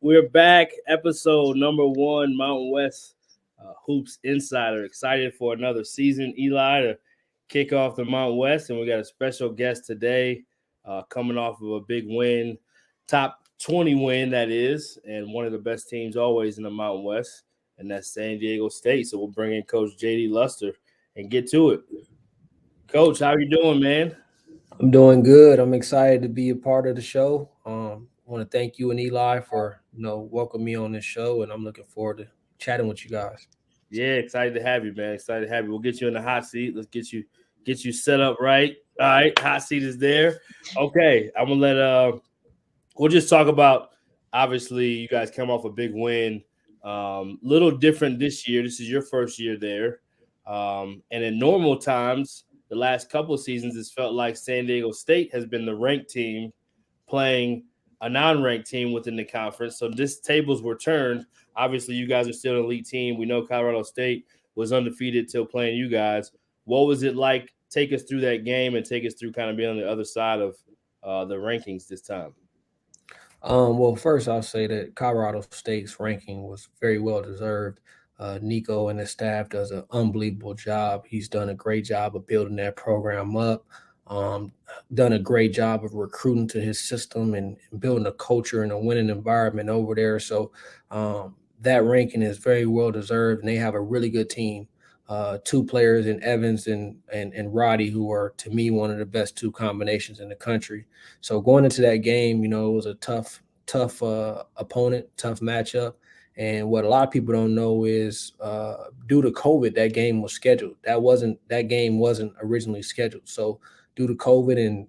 We're back, episode number 1, Mountain West Hoops Insider. Excited for another season, Eli, to kick off the Mountain West. And we got a special guest today coming off of a big win, top 20 win, that is, and one of the best teams always in the Mountain West, and that's San Diego State. So we'll bring in Coach JAYDEE Luster and get to it. Coach, how you doing, man? I'm doing good. I'm excited to be a part of the show. I want to thank you and Eli for welcoming me on this show, and I'm looking forward to chatting with you guys. Yeah, excited to have you, man. Excited to have you. We'll get you in the hot seat. Let's get you set up right. All right, hot seat is there. Okay, I'm gonna we'll just talk about, obviously you guys come off a big win. Little different this year. This is your first year there. And in normal times, the last couple of seasons, it's felt like San Diego State has been the ranked team playing a non-ranked team within the conference. So this tables were turned. Obviously, you guys are still an elite team. We know Colorado State was undefeated till playing you guys. What was it like? Take us through that game and take us through kind of being on the other side of the rankings this time. Well, first I'll say that Colorado State's ranking was very well deserved. Nico and his staff does an unbelievable job. He's done a great job of building that program up. Um, Done a great job of recruiting to his system and building a culture and a winning environment over there. So that ranking is very well deserved, and they have a really good team. Two players in Evans and Roddy, who are to me one of the best two combinations in the country. So going into that game, it was a tough opponent, tough matchup. And what a lot of people don't know is due to COVID, that game was scheduled. That game wasn't originally scheduled. So due to COVID and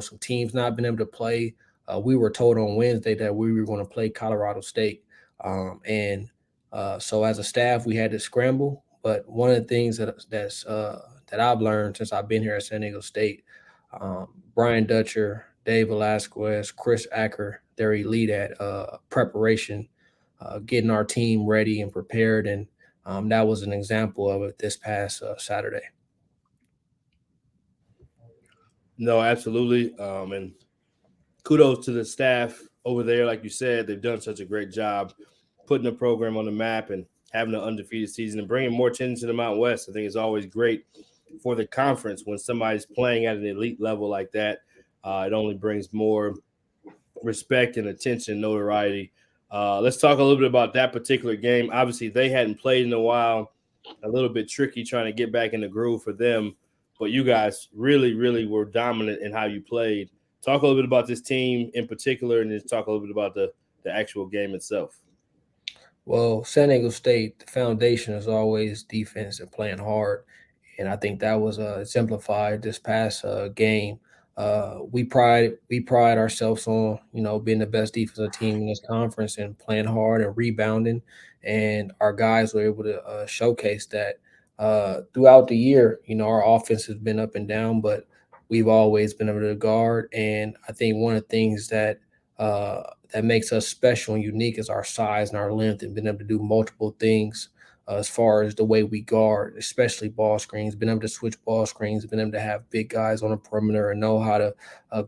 some teams not being able to play, we were told on Wednesday that we were going to play Colorado State, and so as a staff we had to scramble. But one of the things that I've learned since I've been here at San Diego State, Brian Dutcher, Dave Velasquez, Chris Acker, they're elite at preparation, getting our team ready and prepared, and that was an example of it this past Saturday. No, absolutely. And kudos to the staff over there. Like you said, they've done such a great job putting the program on the map and having an undefeated season and bringing more attention to the Mountain West. I think it's always great for the conference when somebody's playing at an elite level like that. It only brings more respect and attention, notoriety. Let's talk a little bit about that particular game. Obviously, they hadn't played in a while. A little bit tricky trying to get back in the groove for them. But you guys really, really were dominant in how you played. Talk a little bit about this team in particular, and just talk a little bit about the actual game itself. Well, San Diego State, the foundation is always defense and playing hard, and I think that was exemplified this past game. We pride ourselves on being the best defensive team in this conference and playing hard and rebounding, and our guys were able to showcase that throughout the year. Our offense has been up and down, but we've always been able to guard. And I think one of the things uh, that makes us special and unique is our size and our length, and being able to do multiple things as far as the way we guard, especially ball screens, being able to switch ball screens, being able to have big guys on the perimeter and know how to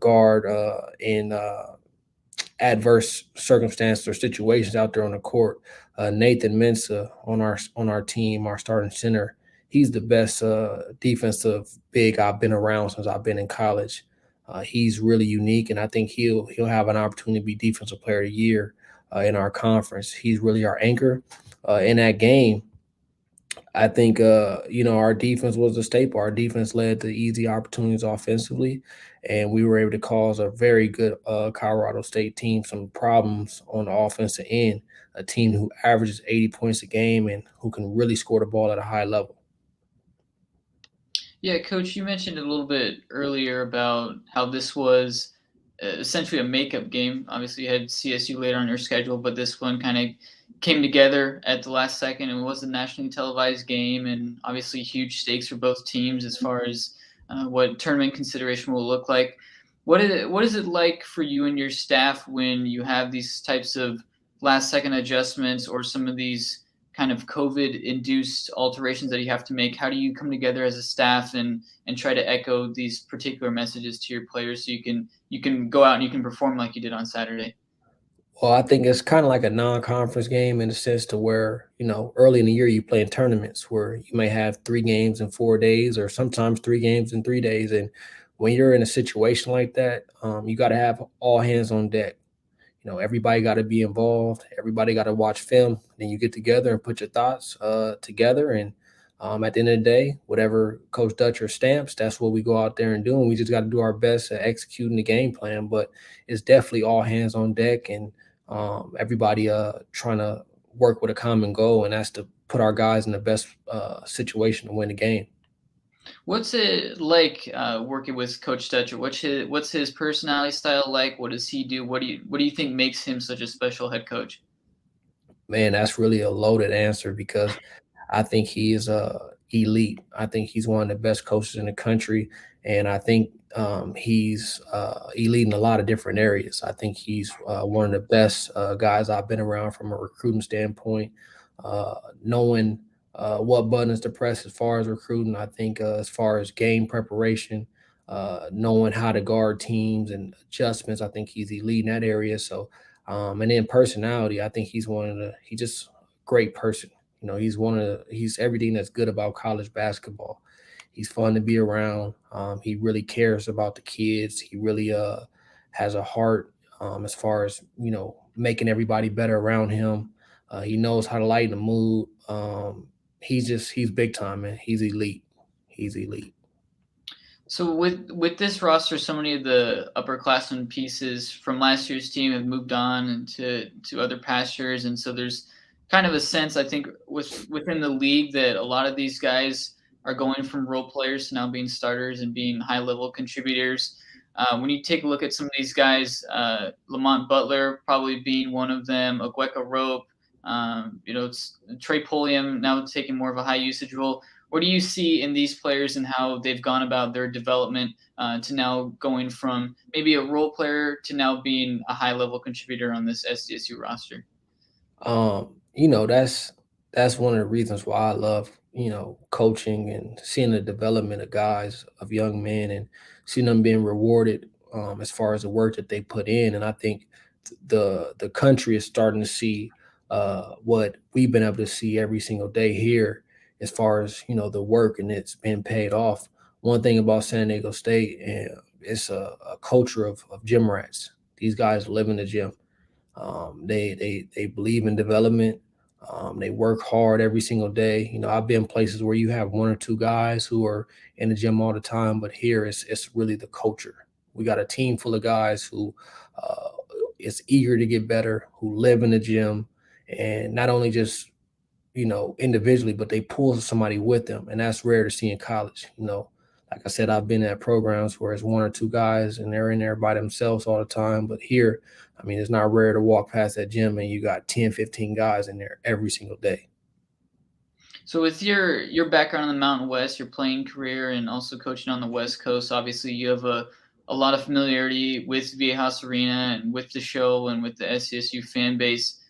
guard in adverse circumstances or situations out there on the court. Nathan Mensah on our team, our starting center, he's the best defensive big I've been around since I've been in college. He's really unique, and I think he'll have an opportunity to be Defensive Player of the Year in our conference. He's really our anchor in that game. I think our defense was a staple. Our defense led to easy opportunities offensively, and we were able to cause a very good Colorado State team some problems on the offensive end. A team who averages 80 points a game and who can really score the ball at a high level. Yeah, Coach, you mentioned a little bit earlier about how this was essentially a makeup game. Obviously, you had CSU later on your schedule, but this one kind of came together at the last second and was a nationally televised game, and obviously huge stakes for both teams as far as what tournament consideration will look like. What is it like for you and your staff when you have these types of last second adjustments or some of these kind of COVID induced alterations that you have to make? How do you come together as a staff and try to echo these particular messages to your players so you can go out and you can perform like you did on Saturday? Well, I think it's kind of like a non-conference game in the sense to where, early in the year you play in tournaments where you may have 3 games in 4 days or sometimes 3 games in 3 days. And when you're in a situation like that, you got to have all hands on deck. Everybody got to be involved. Everybody got to watch film. Then you get together and put your thoughts together. And at the end of the day, whatever Coach Dutcher stamps, that's what we go out there and do. And we just got to do our best at executing the game plan. But it's definitely all hands on deck and everybody trying to work with a common goal, and that's to put our guys in the best situation to win the game. What's it like working with Coach Dutcher? What's his personality style like? What does he do? What do you think makes him such a special head coach? Man, that's really a loaded answer because I think he is elite. I think he's one of the best coaches in the country, and I think he's elite in a lot of different areas. I think he's one of the best guys I've been around from a recruiting standpoint, knowing what buttons to press as far as recruiting. I think as far as game preparation, knowing how to guard teams and adjustments, I think he's elite in that area. So and then personality, I think he's just a great person. He's everything that's good about college basketball. He's fun to be around. He really cares about the kids. He really has a heart as far as, making everybody better around him. He knows how to lighten the mood. He's big time, man. He's elite. He's elite. So with this roster, so many of the upperclassmen pieces from last year's team have moved on into to other pastures, and so there's kind of a sense I think within the league that a lot of these guys are going from role players to now being starters and being high level contributors. When you take a look at some of these guys, Lamont Butler probably being one of them, Agweka Rope, it's Trey Pulliam now taking more of a high usage role. What do you see in these players and how they've gone about their development to now going from maybe a role player to now being a high level contributor on this SDSU roster? That's one of the reasons why I love, coaching and seeing the development of guys, of young men, and seeing them being rewarded as far as the work that they put in. And I think the country is starting to see what we've been able to see every single day here, as far as the work, and it's been paid off. One thing about San Diego State, and it's a culture of gym rats. These guys live in the gym. They believe in development. They work hard every single day. I've been places where you have one or two guys who are in the gym all the time, but here it's really the culture. We got a team full of guys who is eager to get better, who live in the gym, and not only just individually, but they pull somebody with them, and that's rare to see in college. Like I said, I've been at programs where it's one or two guys and they're in there by themselves all the time. But here, I mean, it's not rare to walk past that gym and you got 10, 15 guys in there every single day. So with your background in the Mountain West, your playing career, and also coaching on the West Coast, obviously you have a lot of familiarity with Viejas Arena and with the show and with the SCSU fan base.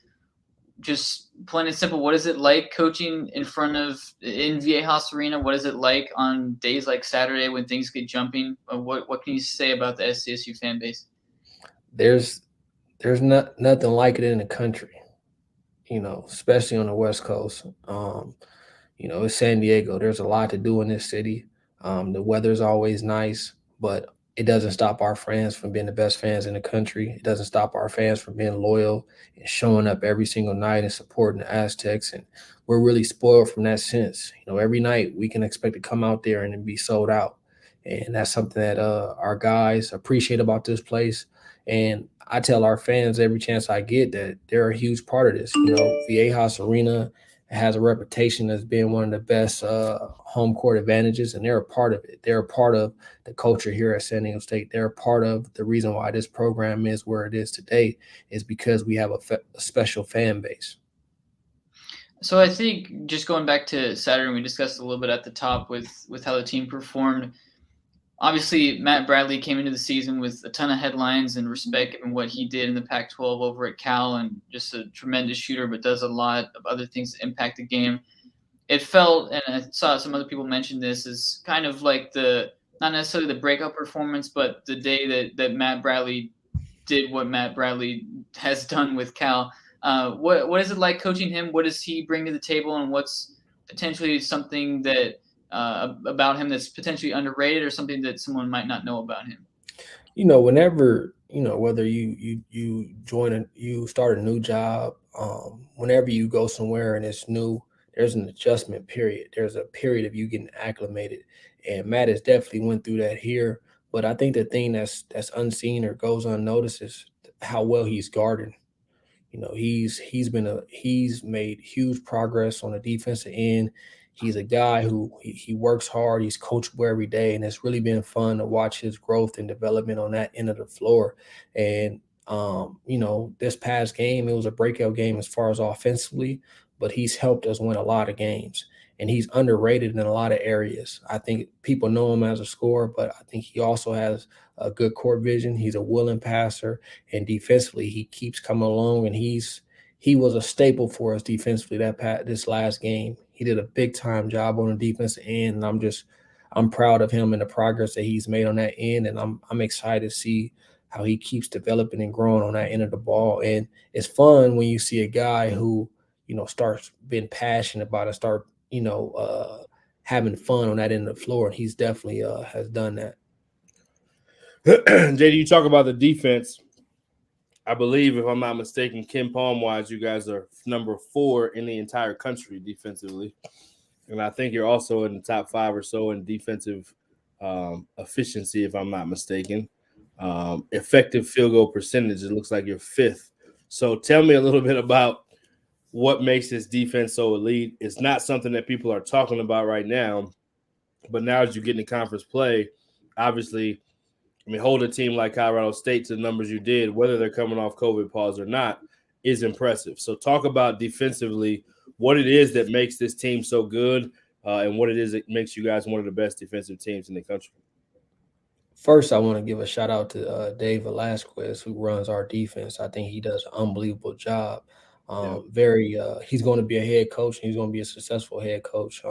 Just plain and simple, what is it like coaching in Viejas Arena? What is it like on days like Saturday when things get jumping? What can you say about the SCSU fan base? There's nothing like it in the country, especially on the West Coast. It's San Diego. There's a lot to do in this city. The weather's always nice, but it doesn't stop our fans from being the best fans in the country. It doesn't stop our fans from being loyal and showing up every single night and supporting the Aztecs. And we're really spoiled from that sense. Every night we can expect to come out there and be sold out. And that's something that our guys appreciate about this place. And I tell our fans every chance I get that they're a huge part of this. Viejas Arena has a reputation as being one of the best home court advantages, and they're a part of it. They're a part of the culture here at San Diego State. They're a part of the reason why this program is where it is today, is because we have a special fan base. So I think just going back to Saturday, we discussed a little bit at the top with how the team performed. Obviously, Matt Bradley came into the season with a ton of headlines and respect given what he did in the Pac-12 over at Cal, and just a tremendous shooter, but does a lot of other things to impact the game. It felt, and I saw some other people mention this, is kind of like not necessarily the breakout performance, but the day that Matt Bradley did what Matt Bradley has done with Cal. What is it like coaching him? What does he bring to the table, and what's potentially something that about him that's potentially underrated, or something that someone might not know about him? Whenever whether you start a new job, whenever you go somewhere and it's new, there's an adjustment period. There's a period of you getting acclimated, and Matt has definitely went through that here. But I think the thing that's unseen or goes unnoticed is how well he's guarded. He's made huge progress on the defensive end. He's a guy who he works hard. He's coachable every day, and it's really been fun to watch his growth and development on that end of the floor. And this past game, it was a breakout game as far as offensively, but he's helped us win a lot of games. And he's underrated in a lot of areas. I think people know him as a scorer, but I think he also has a good court vision. He's a willing passer, and defensively, he keeps coming along. And he was a staple for us defensively this last game. He did a big time job on the defensive end, and I'm proud of him and the progress that he's made on that end. And I'm excited to see how he keeps developing and growing on that end of the ball. And it's fun when you see a guy who starts being passionate about it, start having fun on that end of the floor, and he's definitely has done that. JD, you talk about the defense. I believe, if I'm not mistaken, Ken Palm-wise, you guys are number 4 in the entire country defensively. And I think you're also in the top 5 or so in defensive efficiency, if I'm not mistaken. Effective field goal percentage, it looks like you're 5th. So tell me a little bit about what makes this defense so elite. It's not something that people are talking about right now, but now as you get into conference play, obviously, hold a team like Colorado State to the numbers you did, whether they're coming off COVID pause or not, is impressive. So talk about defensively, what it is that makes this team so good, and what it is that makes you guys one of the best defensive teams in the country. First, I want to give a shout out to Dave Velasquez, who runs our defense. I think he does an unbelievable job. He's going to be a head coach, and he's going to be a successful head coach.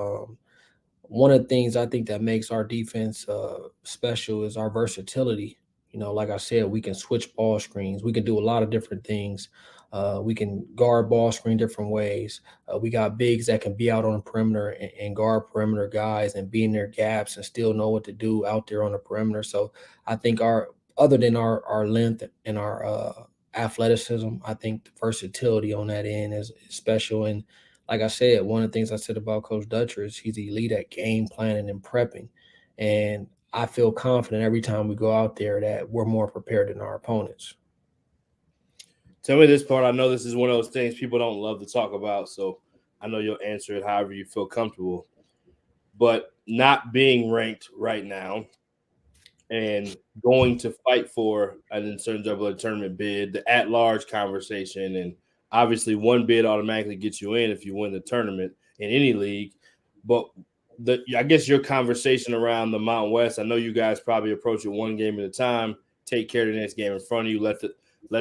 One of the things I think that makes our defense special is our versatility. Like I said, we can switch ball screens. We can do a lot of different things. We can guard ball screen different ways. We got bigs that can be out on the perimeter and guard perimeter guys and be in their gaps and still know what to do out there on the perimeter. So I think other than our length and our athleticism, I think the versatility on that end is special. And like I said, one of the things I said about Coach Dutcher is he's elite at game planning and prepping. And I feel confident every time we go out there that we're more prepared than our opponents. Tell me this part. I know this is one of those things people don't love to talk about, so I know you'll answer it however you feel comfortable. But not being ranked right now and going to fight for an NCAA tournament bid, the at-large conversation, and obviously one bid automatically gets you in if you win the tournament in any league. But I guess your conversation around the Mountain West, I know you guys probably approach it one game at a time, take care of the next game in front of you, let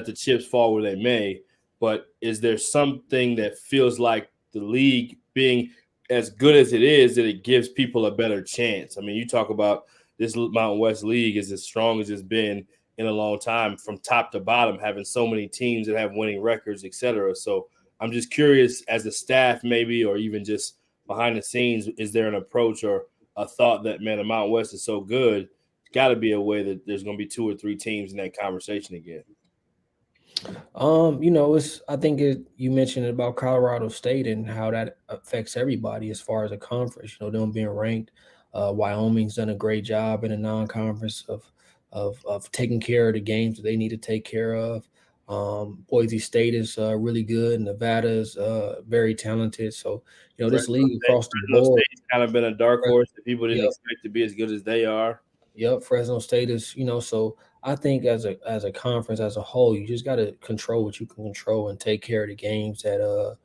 the chips fall where they may. But is there something that feels like the league being as good as it is that it gives people a better chance? I mean, you talk about this Mountain West League is as strong as it's been in a long time from top to bottom, having so many teams that have winning records, et cetera. So I'm just curious, as a staff maybe, or even just behind the scenes, is there an approach or a thought that, man, the Mountain West is so good, it's got to be a way that there's going to be 2 or 3 teams in that conversation again? I think you mentioned about Colorado State and how that affects everybody as far as a conference, them being ranked. Wyoming's done a great job in a non-conference of taking care of the games that they need to take care of. Boise State is really good. Nevada is very talented. So, this league across the board. State's kind of been a dark horse that people didn't expect to be as good as they are. Yep, Fresno State is, so I think as a conference as a whole, you just got to control what you can control and take care of the games that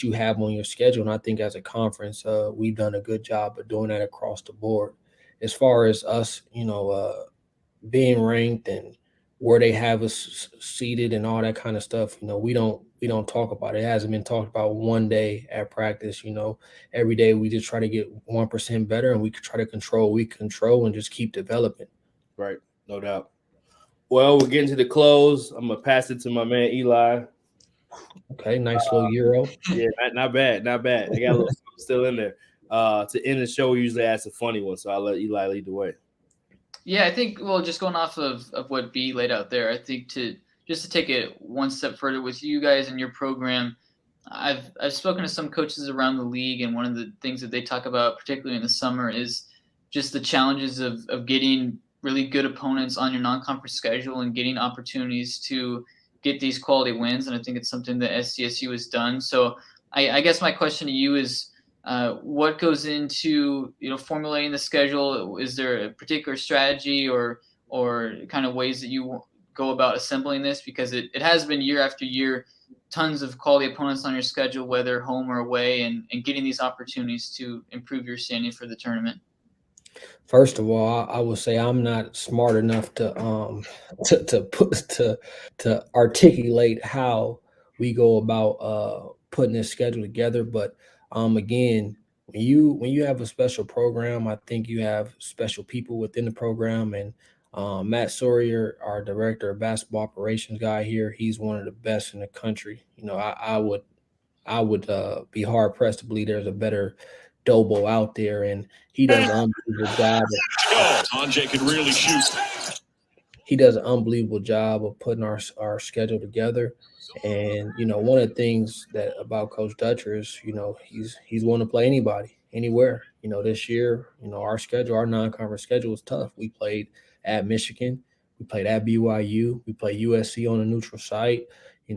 you have on your schedule. And I think as a conference, we've done a good job of doing that across the board. As far as us, being ranked and where they have us seated and all that kind of stuff, we don't talk about it. It hasn't been talked about one day at practice. Every day we just try to get 1% better, and we try to control what we control and just keep developing. Right, no doubt. Well, we're getting to the close. I'm gonna pass it to my man Eli. Okay, nice little euro. Yeah, not bad, not bad. I got a little still in there. To end the show, we usually ask a funny one, so I'll let Eli lead the way. Yeah, I think, well, just going off of what B laid out there, I think to take it one step further with you guys and your program, I've spoken to some coaches around the league, and one of the things that they talk about, particularly in the summer, is just the challenges of getting really good opponents on your non-conference schedule and getting opportunities to get these quality wins. And I think it's something that SDSU has done. So I guess my question to you is, what goes into formulating the schedule? Is there a particular strategy or kind of ways that you go about assembling this? Because it has been year after year, tons of quality opponents on your schedule, whether home or away, and getting these opportunities to improve your standing for the tournament. First of all, I would say I'm not smart enough to articulate how we go about putting this schedule together. But again, when you have a special program, I think you have special people within the program. And Matt Sawyer, our director of basketball operations guy here, he's one of the best in the country. I would be hard pressed to believe there's a better Dobo out there, and he does an unbelievable job. Tonje can really shoot. He does an unbelievable job of putting our schedule together. And one of the things that about Coach Dutcher is, he's willing to play anybody, anywhere. This year, our schedule, our non-conference schedule was tough. We played at Michigan, we played at BYU, we played USC on a neutral site. We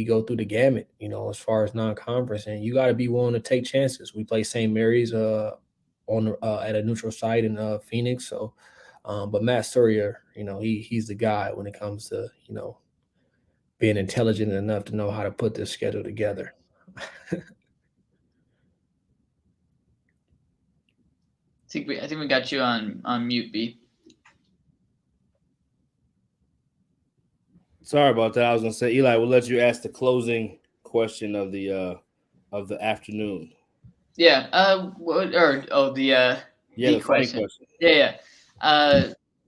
go through the gamut, as far as non-conference, and you got to be willing to take chances. We play St. Mary's at a neutral site in Phoenix. So, but Matt Sawyer, he's the guy when it comes to being intelligent enough to know how to put this schedule together. I think we got you on mute, B. Sorry about that. I was gonna say, Eli, we'll let you ask the closing question of the afternoon. Yeah. The funny question. Yeah.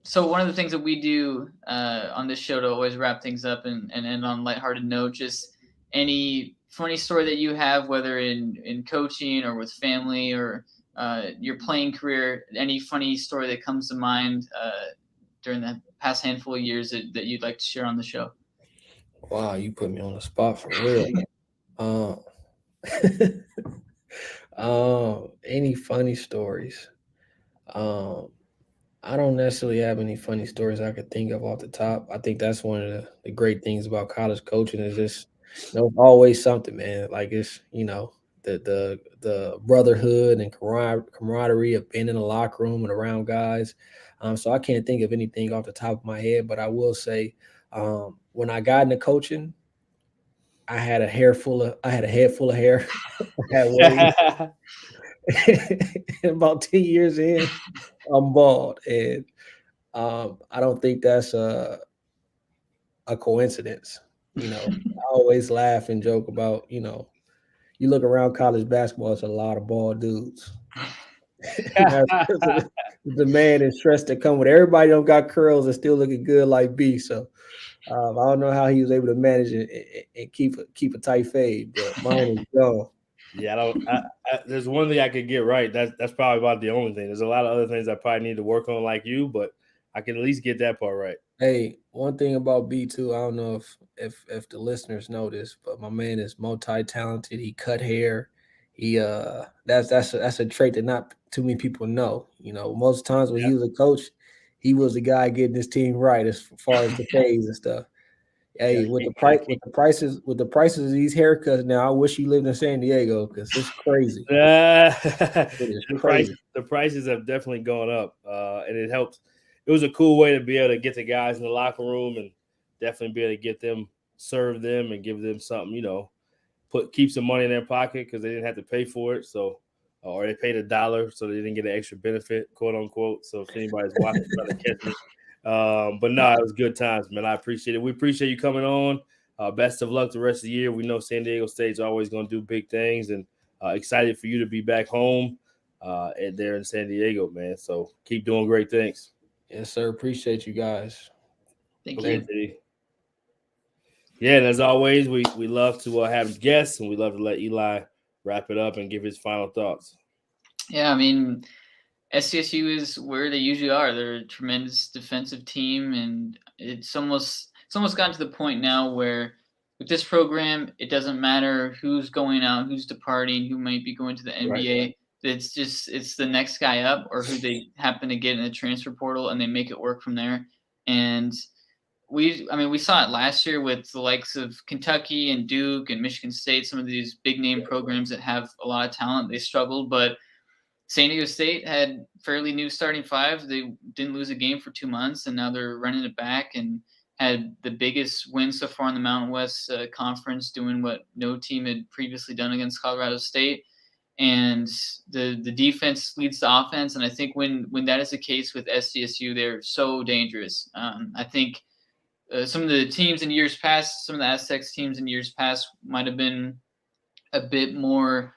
So one of the things that we do on this show to always wrap things up and end on a lighthearted note, just any funny story that you have, whether in coaching or with family or your playing career, any funny story that comes to mind during the past handful of years that you'd like to share on the show. Wow, you put me on the spot for real. Any funny stories? I don't necessarily have any funny stories I could think of off the top. I think that's one of the great things about college coaching is just always something, man. Like it's the brotherhood and camaraderie of being in the locker room and around guys. So I can't think of anything off the top of my head, but I will say when I got into coaching, I had a head full of hair. I had waves. About 10 years in, I'm bald, and I don't think that's a coincidence. I always laugh and joke about, you look around college basketball, it's a lot of bald dudes. The man and stress that come with it. Everybody don't got curls and still looking good like B. So I don't know how he was able to manage it and keep a tight fade, but mine is gone. Yeah, there's one thing I could get right. That's probably about the only thing. There's a lot of other things I probably need to work on like you, but I can at least get that part right. Hey, one thing about B too, I don't know if the listeners know this, but my man is multi-talented. He cut hair. He that's a trait that not too many people know. Most times when he was a coach, he was the guy getting his team right as far as the fades and stuff. Hey, with the prices of these haircuts now, I wish he lived in San Diego because it's crazy. The prices have definitely gone up, and it helps. It was a cool way to be able to get the guys in the locker room and definitely be able to get them, serve them, and give them something. Keep some money in their pocket because they didn't have to pay for it. So, or they paid $1, so they didn't get an extra benefit, quote unquote. So if anybody's watching, try to catch it. But no, it was good times, man. I appreciate it. We appreciate you coming on. Best of luck the rest of the year. We know San Diego State's always going to do big things, and excited for you to be back home there in San Diego, man. So keep doing great things. Yes, sir. Appreciate you guys. Thank Thanks, you. Eddie. Yeah, and as always, we love to have guests, and we love to let Eli wrap it up and give his final thoughts. Yeah, I mean, SCSU is where they usually are. They're a tremendous defensive team, and it's almost gotten to the point now where with this program, it doesn't matter who's going out, who's departing, who might be going to the NBA. Right. It's the next guy up or who they happen to get in the transfer portal, and they make it work from there. And we saw it last year with the likes of Kentucky and Duke and Michigan State, some of these big name programs that have a lot of talent. They struggled, but San Diego State had fairly new starting five. They didn't lose a game for 2 months, and now they're running it back and had the biggest win so far in the Mountain West Conference, doing what no team had previously done against Colorado State. And the defense leads the offense, and I think when that is the case with SDSU, they're so dangerous. I think some of the teams in years past, some of the Aztecs teams in years past might have been a bit more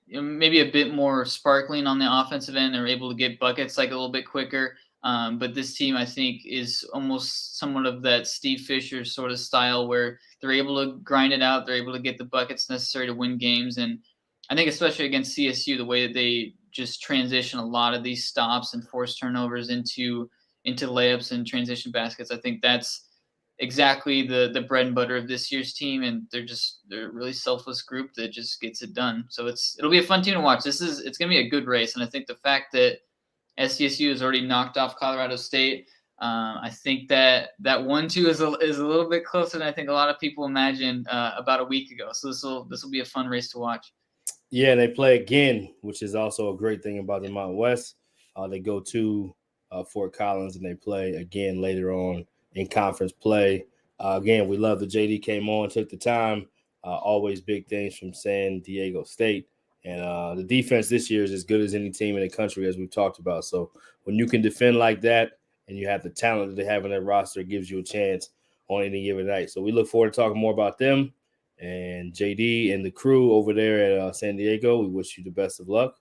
maybe a bit more sparkling on the offensive end. They're able to get buckets like a little bit quicker. But this team, I think, is almost somewhat of that Steve Fisher sort of style where they're able to grind it out. They're able to get the buckets necessary to win games. And I think especially against CSU, the way that they just transition a lot of these stops and force turnovers into layups and transition baskets, I think that's exactly the bread and butter of this year's team, and they're a really selfless group that just gets it done. So it'll be a fun team to watch. It's gonna be a good race, and I think the fact that SDSU has already knocked off Colorado State, I think that 1-2 is a little bit closer than I think a lot of people imagined about a week ago. So this will be a fun race to watch. Yeah, and they play again, which is also a great thing about the Mountain West. They go to Fort Collins and they play again later on in conference play. Again, we love that JD came on, took the time. Always big things from San Diego State. And the defense this year is as good as any team in the country, as we've talked about. So when you can defend like that and you have the talent that they have in their roster, it gives you a chance on any given night. So we look forward to talking more about them and JD and the crew over there at San Diego. We wish you the best of luck.